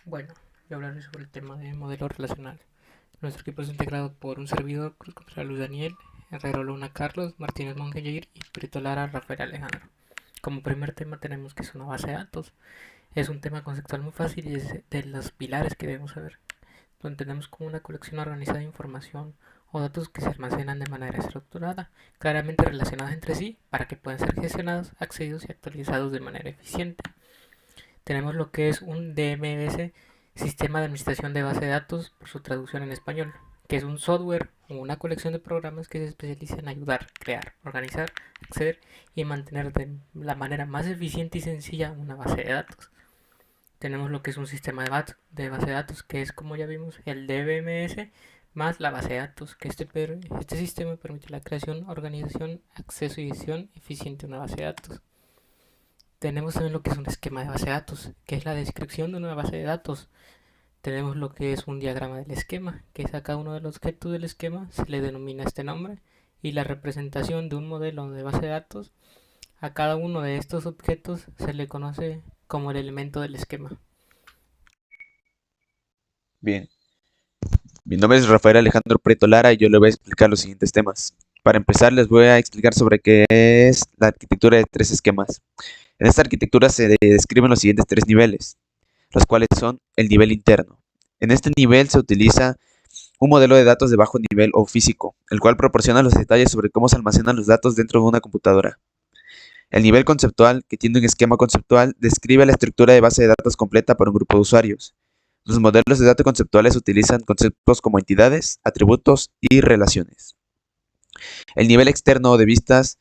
Bueno, yo hablaré sobre el tema de modelo relacional. Nuestro equipo es integrado por un servidor, Cruz Contreras Luis Daniel, Herrero Luna Carlos, Martínez Mongeir y Prieto Lara Rafael Alejandro. Como primer tema tenemos que es una base de datos. Es un tema conceptual muy fácil y es de los pilares que debemos saber. Lo entendemos como una colección organizada de información o datos que se almacenan de manera estructurada, claramente relacionadas entre sí para que puedan ser gestionados, accedidos y actualizados de manera eficiente. Tenemos lo que es un DMS, Sistema de Administración de Base de Datos, por su traducción en español, que es un software o una colección de programas que se especializa en ayudar, crear, organizar, acceder y mantener de la manera más eficiente y sencilla una base de datos. Tenemos lo que es un sistema de base de datos, que es, como ya vimos, el DBMS más la base de datos, que este sistema permite la creación, organización, acceso y gestión eficiente a una base de datos. Tenemos también lo que es un esquema de base de datos, que es la descripción de una base de datos. Tenemos lo que es un diagrama del esquema, que es a cada uno de los objetos del esquema se le denomina este nombre, y la representación de un modelo de base de datos, a cada uno de estos objetos se le conoce como el elemento del esquema. Bien, mi nombre es Rafael Alejandro Prieto Lara y yo le voy a explicar los siguientes temas. Para empezar, les voy a explicar sobre qué es la arquitectura de tres esquemas. En esta arquitectura se describen los siguientes tres niveles, los cuales son el nivel interno. En este nivel se utiliza un modelo de datos de bajo nivel o físico, el cual proporciona los detalles sobre cómo se almacenan los datos dentro de una computadora. El nivel conceptual, que tiene un esquema conceptual, describe la estructura de base de datos completa para un grupo de usuarios. Los modelos de datos conceptuales utilizan conceptos como entidades, atributos y relaciones. El nivel externo o de vistas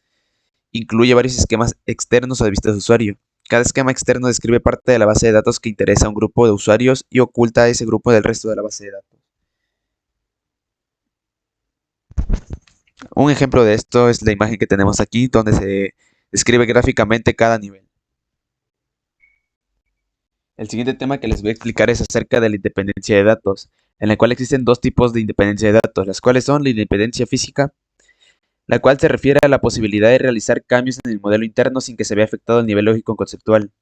incluye varios esquemas externos o de vistas de usuario. Cada esquema externo describe parte de la base de datos que interesa a un grupo de usuarios y oculta a ese grupo del resto de la base de datos. Un ejemplo de esto es la imagen que tenemos aquí, donde se describe gráficamente cada nivel. El siguiente tema que les voy a explicar es acerca de la independencia de datos, en la cual existen dos tipos de independencia de datos, las cuales son la independencia física, la cual se refiere a la posibilidad de realizar cambios en el modelo interno sin que se vea afectado el nivel lógico conceptual,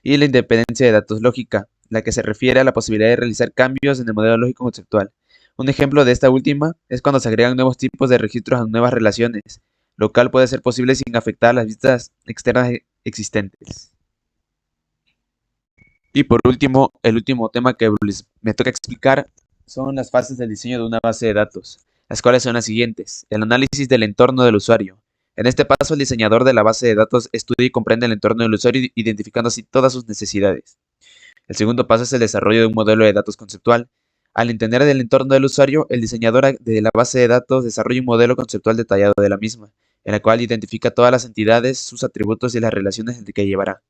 y la independencia de datos lógica, la que se refiere a la posibilidad de realizar cambios en el modelo lógico conceptual. Un ejemplo de esta última es cuando se agregan nuevos tipos de registros a nuevas relaciones, lo cual puede ser posible sin afectar las vistas externas existentes. Y por último, el último tema que me toca explicar son las fases del diseño de una base de datos, las cuales son las siguientes. El análisis del entorno del usuario. En este paso, el diseñador de la base de datos estudia y comprende el entorno del usuario, identificando así todas sus necesidades. El segundo paso es el desarrollo de un modelo de datos conceptual. Al entender el entorno del usuario, el diseñador de la base de datos desarrolla un modelo conceptual detallado de la misma, en la cual identifica todas las entidades, sus atributos y las relaciones entre que llevará.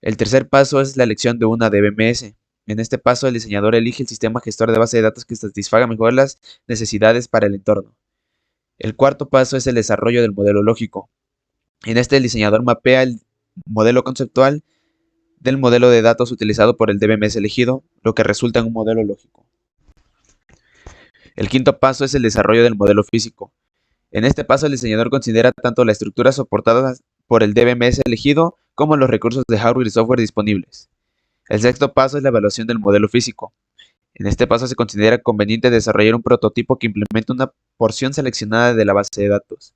El tercer paso es la elección de una DBMS. En este paso, el diseñador elige el sistema gestor de base de datos que satisfaga mejor las necesidades para el entorno. El cuarto paso es el desarrollo del modelo lógico. En este, el diseñador mapea el modelo conceptual del modelo de datos utilizado por el DBMS elegido, lo que resulta en un modelo lógico. El quinto paso es el desarrollo del modelo físico. En este paso, el diseñador considera tanto la estructura soportada por el DBMS elegido como los recursos de hardware y software disponibles. El sexto paso es la evaluación del modelo físico. En este paso se considera conveniente desarrollar un prototipo que implemente una porción seleccionada de la base de datos.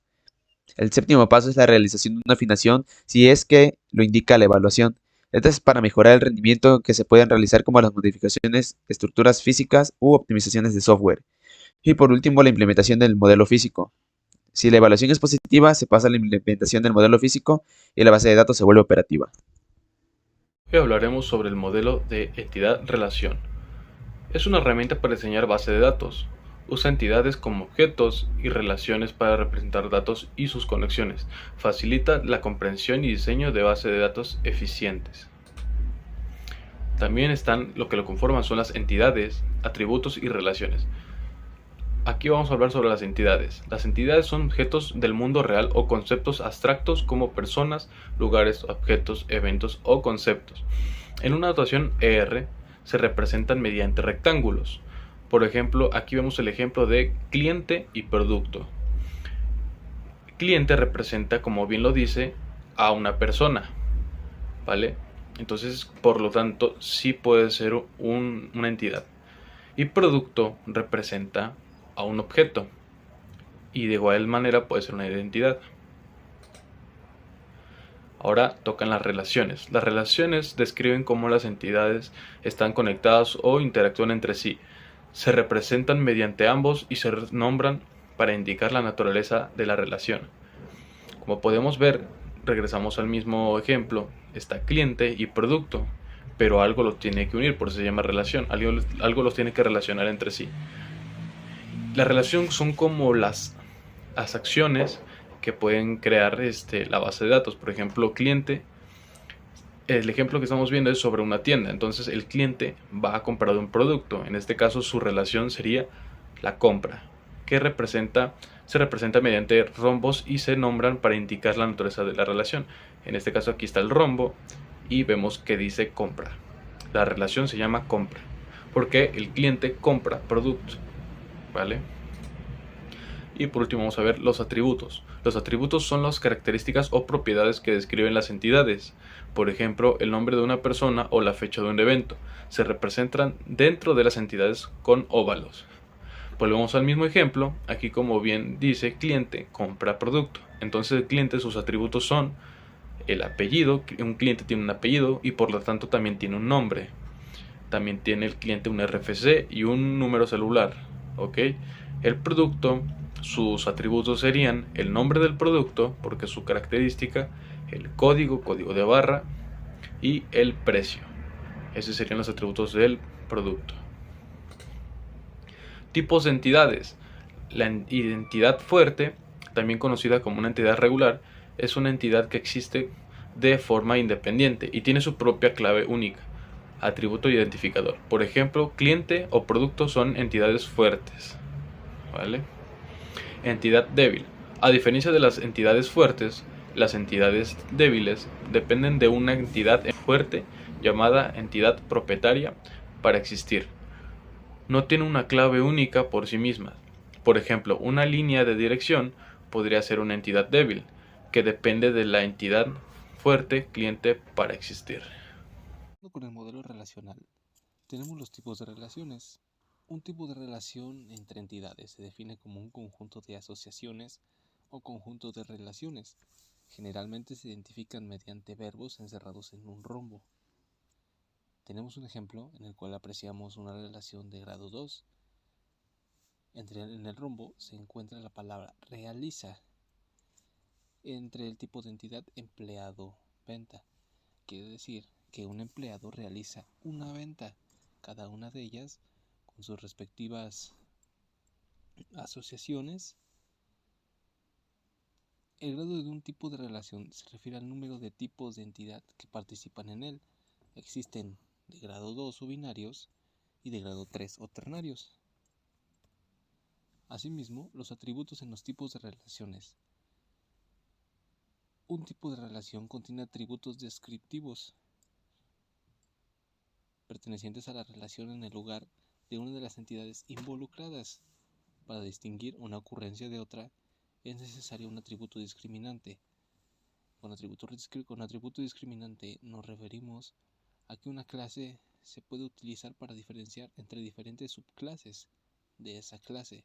El séptimo paso es la realización de una afinación si es que lo indica la evaluación. Esto es para mejorar el rendimiento que se pueden realizar como las modificaciones de estructuras físicas u optimizaciones de software. Y por último, la implementación del modelo físico. Si la evaluación es positiva, se pasa a la implementación del modelo físico y la base de datos se vuelve operativa. Hoy hablaremos sobre el modelo de entidad-relación. Es una herramienta para diseñar base de datos. Usa entidades como objetos y relaciones para representar datos y sus conexiones. Facilita la comprensión y diseño de base de datos eficientes. También están lo que lo conforman son las entidades, atributos y relaciones. Aquí vamos a hablar sobre las entidades. Las entidades son objetos del mundo real o conceptos abstractos como personas, lugares, objetos, eventos o conceptos. En una notación ER se representan mediante rectángulos. Por ejemplo, aquí vemos el ejemplo de cliente y producto. Cliente representa, como bien lo dice, a una persona, ¿vale? Entonces, por lo tanto, sí puede ser una entidad. Y producto representa a un objeto. Y de igual manera puede ser una identidad. Ahora tocan las relaciones. Las relaciones describen cómo las entidades están conectadas o interactúan entre sí. Se representan mediante ambos y se nombran para indicar la naturaleza de la relación. Como podemos ver, regresamos al mismo ejemplo, está cliente y producto, pero algo los tiene que unir, por eso se llama relación, algo los tiene que relacionar entre sí. La relación son como las acciones que pueden crear la base de datos. Por ejemplo, cliente, el ejemplo que estamos viendo es sobre una tienda, entonces el cliente va a comprar un producto, en este caso su relación sería la compra, que se representa mediante rombos y se nombran para indicar la naturaleza de la relación. En este caso aquí está el rombo y vemos que dice compra. La relación se llama compra, porque el cliente compra producto, ¿vale? Y por último vamos a ver los atributos. Los atributos son las características o propiedades que describen las entidades. Por ejemplo, el nombre de una persona o la fecha de un evento. Se representan dentro de las entidades con óvalos. Volvemos al mismo ejemplo. Aquí, como bien dice, cliente compra producto. Entonces el cliente, sus atributos son el apellido. Un cliente tiene un apellido y por lo tanto también tiene un nombre. También tiene el cliente un RFC y un número celular. ¿Ok? El producto, sus atributos serían el nombre del producto, porque es su característica, el código de barra y el precio. Esos serían los atributos del producto. Tipos de entidades. La identidad fuerte, también conocida como una entidad regular, es una entidad que existe de forma independiente y tiene su propia clave única, atributo identificador. Por ejemplo, cliente o producto son entidades fuertes, ¿vale? Entidad débil. A diferencia de las entidades fuertes, las entidades débiles dependen de una entidad fuerte llamada entidad propietaria para existir. No tiene una clave única por sí misma. Por ejemplo, una línea de dirección podría ser una entidad débil, que depende de la entidad fuerte cliente para existir. Con el modelo relacional, tenemos los tipos de relaciones. Un tipo de relación entre entidades se define como un conjunto de asociaciones o conjunto de relaciones. Generalmente se identifican mediante verbos encerrados en un rombo. Tenemos un ejemplo en el cual apreciamos una relación de grado 2. En el rombo se encuentra la palabra realiza entre el tipo de entidad empleado-venta. Quiere decir que un empleado realiza una venta, cada una de ellas con sus respectivas asociaciones. El grado de un tipo de relación se refiere al número de tipos de entidad que participan en él. Existen de grado 2 o binarios y de grado 3 o ternarios. Asimismo, los atributos en los tipos de relaciones. Un tipo de relación contiene atributos descriptivos pertenecientes a la relación en el lugar de una de las entidades involucradas. Para distinguir una ocurrencia de otra, es necesario un atributo discriminante. Con atributo discriminante nos referimos a que una clase se puede utilizar para diferenciar entre diferentes subclases de esa clase.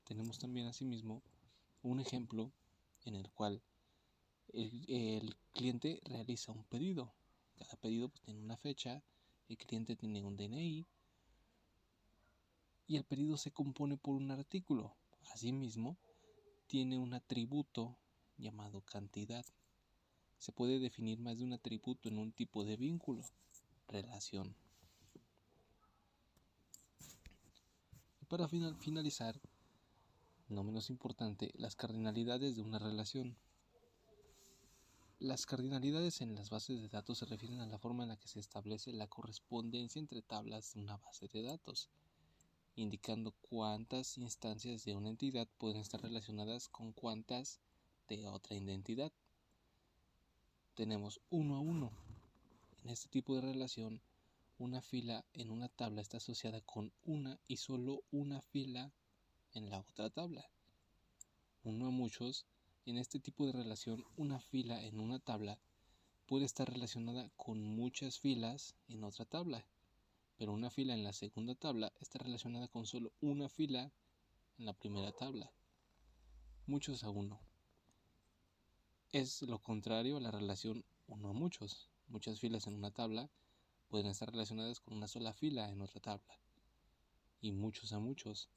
Tenemos también asimismo un ejemplo en el cual el cliente realiza un pedido. Cada pedido tiene una fecha, el cliente tiene un DNI y el pedido se compone por un artículo. Asimismo, tiene un atributo llamado cantidad. Se puede definir más de un atributo en un tipo de vínculo, relación. Y para finalizar, no menos importante, las cardinalidades de una relación. Las cardinalidades en las bases de datos se refieren a la forma en la que se establece la correspondencia entre tablas de una base de datos, indicando cuántas instancias de una entidad pueden estar relacionadas con cuántas de otra identidad. Tenemos 1 a 1. En este tipo de relación, una fila en una tabla está asociada con una y solo una fila en la otra tabla. 1 a muchos. En este tipo de relación, una fila en una tabla puede estar relacionada con muchas filas en otra tabla, pero una fila en la segunda tabla está relacionada con solo una fila en la primera tabla. Muchos a uno. Es lo contrario a la relación uno a muchos. Muchas filas en una tabla pueden estar relacionadas con una sola fila en otra tabla. Y muchos a muchos.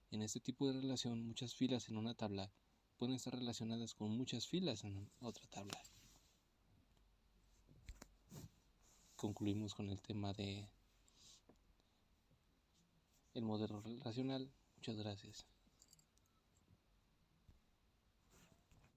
En este tipo de relación, muchas filas en una tabla pueden estar relacionadas con muchas filas en otra tabla. Concluimos con el tema de el modelo relacional. Muchas gracias.